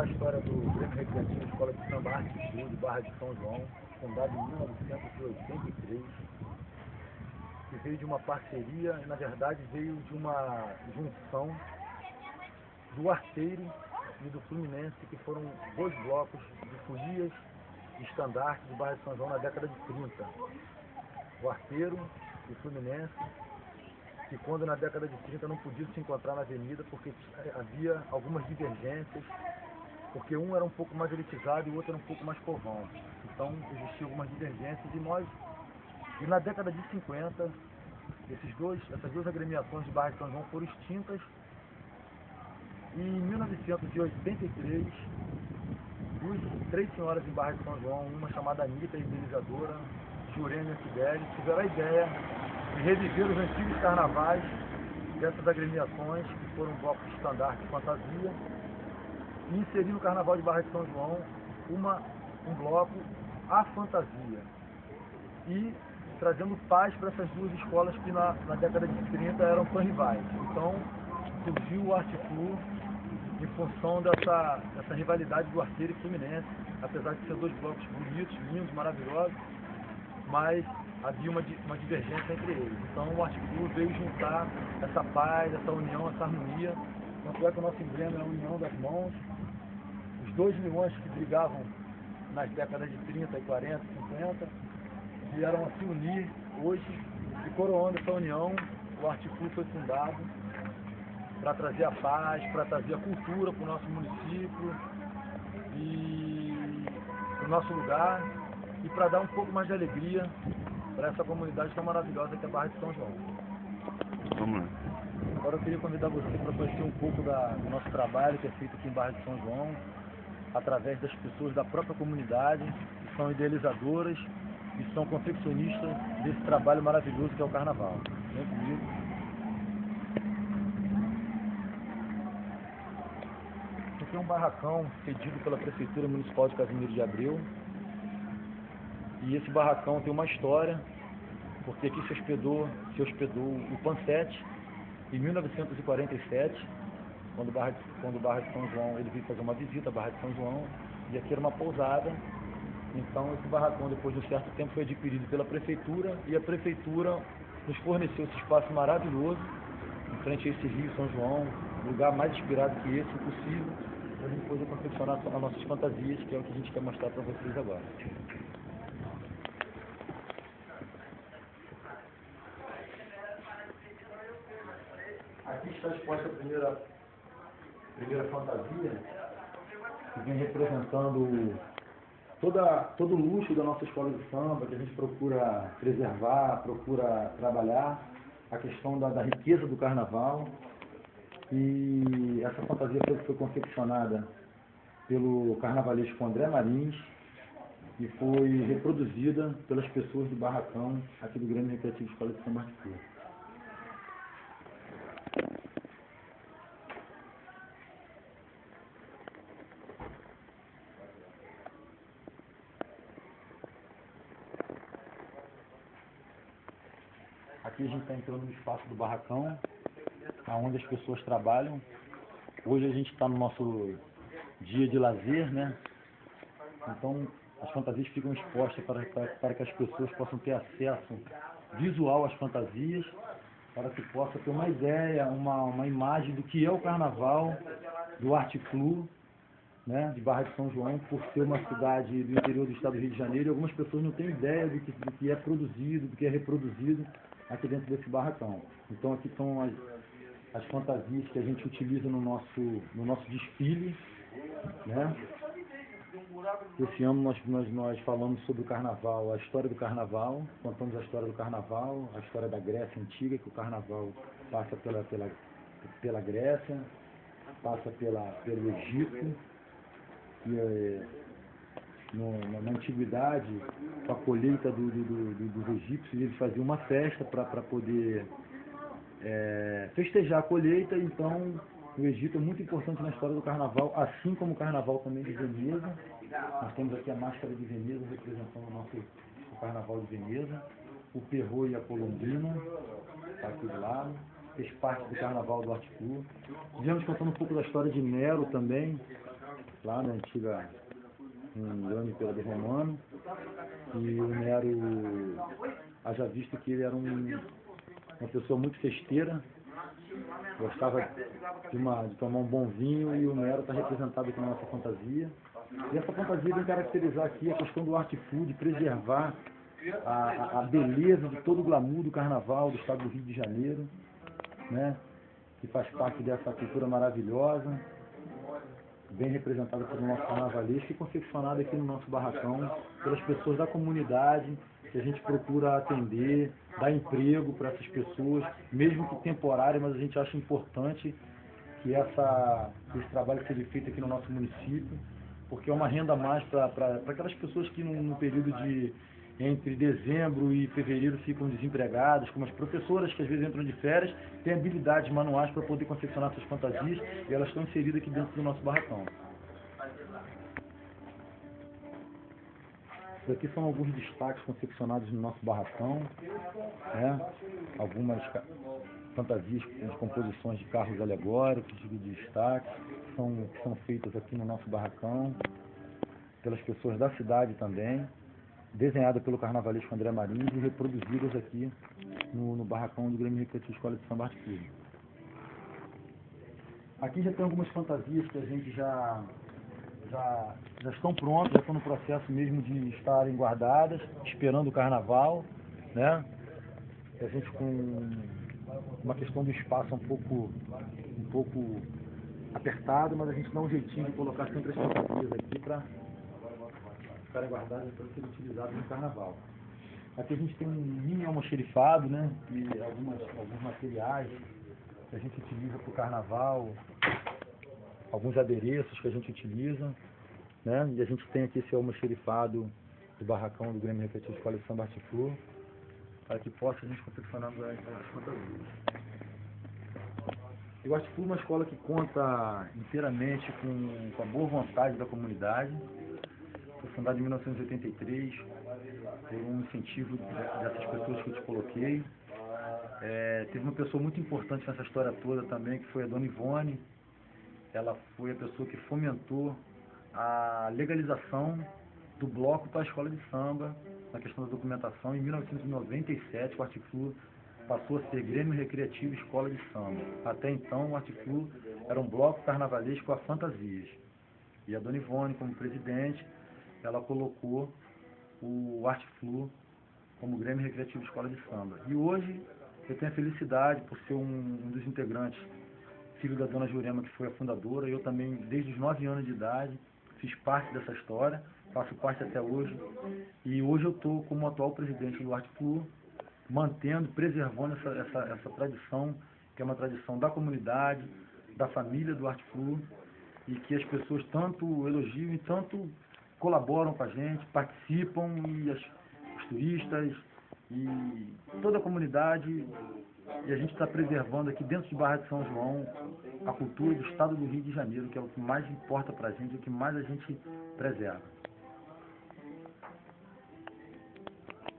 contar a história do Grêmio Recreativo Escola de Samba Arte e Show de Barra de São João, fundado em 1983, que veio de uma parceria, na verdade veio de uma junção do Arteiro e do Fluminense, que foram dois blocos de folias e estandartes de Barra de São João na década de 30. O Arteiro e o Fluminense, que quando na década de 30 não podiam se encontrar na avenida porque havia algumas divergências, porque um era um pouco mais elitizado e o outro era um pouco mais povão. Então existiam algumas divergências e na década de 50 essas duas agremiações de Barra de São João foram extintas e em 1983 três senhoras em Barra de São João, uma chamada Anitta, idealizadora, Jurema e Fidelis, tiveram a ideia de reviver os antigos carnavais dessas agremiações, que foram blocos de estandarte de fantasia, e inserir no Carnaval de Barra de São João um bloco à fantasia, e trazendo paz para essas duas escolas que na década de 30 eram tão rivais. Então surgiu o Arte Flu em função dessa rivalidade do Arteiro e Fluminense, apesar de ser dois blocos bonitos, lindos, maravilhosos, mas havia uma divergência entre eles. Então o Arte Flu veio juntar essa paz, essa união, essa harmonia. Tanto é que o nosso emblema é a união das mãos. Os dois leões que brigavam nas décadas de 30, 40, 50 vieram a se unir hoje, e coroando essa união, o Arte Flu foi fundado para trazer a paz, para trazer a cultura para o nosso município e para o nosso lugar, e para dar um pouco mais de alegria para essa comunidade tão maravilhosa que é a Barra de São João. Vamos lá. Agora eu queria convidar você para conhecer um pouco do nosso trabalho que é feito aqui em Barra de São João, através das pessoas da própria comunidade, que são idealizadoras e são confeccionistas desse trabalho maravilhoso que é o Carnaval. Vem comigo. Esse aqui é um barracão cedido pela Prefeitura Municipal de Casimiro de Abreu. E esse barracão tem uma história, porque aqui se hospedou o Pansete em 1947, quando o Barra de São João, ele veio fazer uma visita à Barra de São João, e aqui era uma pousada. Então esse barracão, depois de um certo tempo, foi adquirido pela Prefeitura, e a Prefeitura nos forneceu esse espaço maravilhoso, em frente a esse rio São João, lugar mais inspirado que esse possível, para a gente poder confeccionar as nossas fantasias, que é o que a gente quer mostrar para vocês agora. Aqui está exposta a primeira fantasia, que vem representando todo o luxo da nossa escola de samba, que a gente procura preservar, procura trabalhar a questão da riqueza do carnaval. E essa fantasia foi confeccionada pelo carnavalesco André Marins e foi reproduzida pelas pessoas do barracão aqui do Grêmio Recreativo Escola de Samba Arte Flu. Aqui a gente está entrando no espaço do barracão, onde as pessoas trabalham. Hoje a gente está no nosso dia de lazer, né? Então as fantasias ficam expostas para que as pessoas possam ter acesso visual às fantasias, para que possa ter uma ideia, uma imagem do que é o carnaval do Arte Flu, né, de Barra de São João, por ser uma cidade do interior do estado do Rio de Janeiro, e algumas pessoas não têm ideia do que é produzido, do que é reproduzido aqui dentro desse barracão. Então aqui estão as fantasias que a gente utiliza no nosso desfile, né? Esse ano nós falamos sobre o carnaval, a história do carnaval, contamos a história do carnaval, a história da Grécia Antiga, que o carnaval passa pela Grécia, passa pelo Egito, e na antiguidade, com a colheita dos egípcios, eles faziam uma festa para poder festejar a colheita. Então o Egito é muito importante na história do carnaval, assim como o carnaval também de Veneza. Nós temos aqui a máscara de Veneza representando o carnaval de Veneza, o Perro e a Colombina, está aqui do lado, fez parte do carnaval do Arte Flu. Viemos contando um pouco da história de Nero também, lá na antiga um grande imperador romano, e o Nero, haja visto que ele era uma pessoa muito festeira, gostava de tomar um bom vinho, e o Nero está representado aqui na nossa fantasia. E essa fantasia vem caracterizar aqui a questão do art food, de preservar a beleza de todo o glamour do carnaval do estado do Rio de Janeiro, né? Que faz parte dessa cultura maravilhosa, bem representada pelo nosso carnavalesco e confeccionada aqui no nosso barracão pelas pessoas da comunidade, que a gente procura atender, dar emprego para essas pessoas, mesmo que temporário, mas a gente acha importante que esse trabalho seja feito aqui no nosso município, porque é uma renda a mais para aquelas pessoas que no período entre dezembro e fevereiro ficam desempregadas, como as professoras que às vezes entram de férias, têm habilidades manuais para poder confeccionar suas fantasias, e elas estão inseridas aqui dentro do nosso barracão. Isso aqui são alguns destaques confeccionados no nosso barracão, né? Algumas fantasias de composições de carros alegóricos, de destaque, que são feitas aqui no nosso barracão, pelas pessoas da cidade também, desenhadas pelo carnavalesco André Marins e reproduzidas aqui no barracão do Grêmio Recreativo Escola de Samba Arte Clube. Aqui já tem algumas fantasias que a gente já estão prontas, já estão no processo mesmo de estarem guardadas, esperando o carnaval, né? A gente com uma questão do espaço um pouco apertado, mas a gente dá um jeitinho de colocar sempre as fantasias aqui para ficarem guardadas para serem utilizadas no carnaval. Aqui a gente tem um mini almoxerifado, né? E alguns materiais que a gente utiliza para o carnaval, alguns adereços que a gente utiliza, né? E a gente tem aqui esse almoxerifado do barracão do Grêmio Recreativo Escola de Samba Arte Clube, para que possa a gente confeccionar as fantasias. Eu acho que é uma escola que conta inteiramente com a boa vontade da comunidade. Foi fundada em 1983 por um incentivo dessas pessoas que eu te coloquei. Teve uma pessoa muito importante nessa história toda também, que foi a Dona Ivone. Ela foi a pessoa que fomentou a legalização do bloco para a escola de samba, na questão da documentação. Em 1997, o Arte Flu passou a ser Grêmio Recreativo Escola de Samba. Até então, o Arte Flu era um bloco carnavalesco a fantasias. E a Dona Ivone, como presidente, ela colocou o Arte Flu como Grêmio Recreativo Escola de Samba. E hoje eu tenho a felicidade, por ser um dos integrantes, filho da Dona Jurema, que foi a fundadora. Eu também, desde os 9 anos de idade, fiz parte dessa história, faço parte até hoje. E hoje eu estou como atual presidente do Arte Flu, mantendo, preservando essa tradição, que é uma tradição da comunidade, da família do Arte Flu, e que as pessoas tanto elogiam e tanto colaboram com a gente, participam, e os turistas e toda a comunidade, e a gente está preservando aqui dentro de Barra de São João a cultura do estado do Rio de Janeiro, que é o que mais importa para a gente, o que mais a gente preserva.